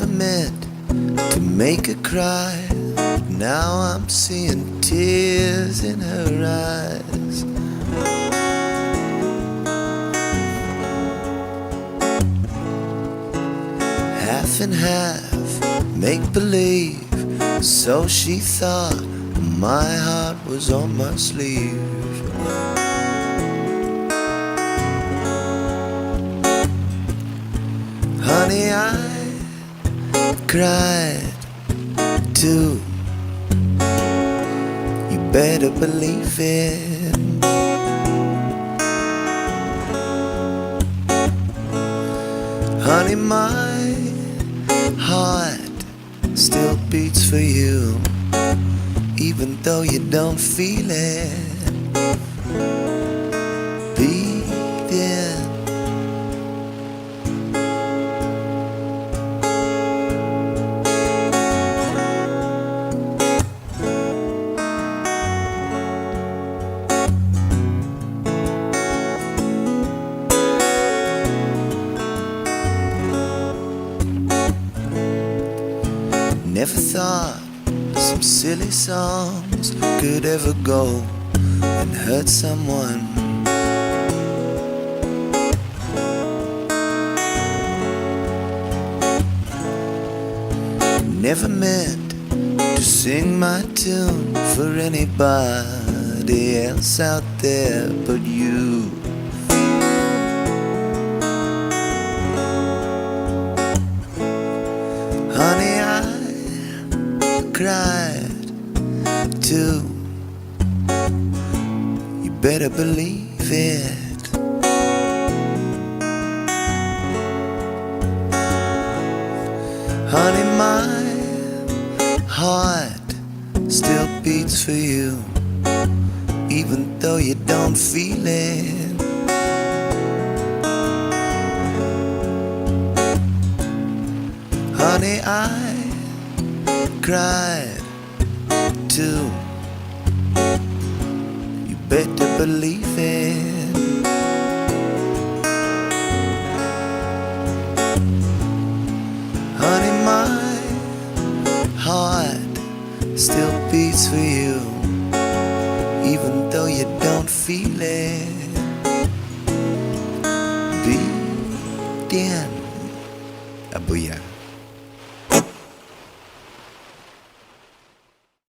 never meant to make her cry. Now I'm seeing tears in her eyes. Half and half, make believe. So she thought my heart was on my sleeve. Honey, I cried too. You better believe it. Honey, my heart still beats for you, even though you don't feel it. Beating. Never thought some silly songs could ever go and hurt someone. Never meant to sing my tune for anybody else out there but you. Honey, I cried too. You better believe it. Honey, my heart still beats for you, even though you don't feel it. Honey, I cried too. You better believe it. Honey, my heart still beats for you, even though you don't feel it. Beating. Abuya.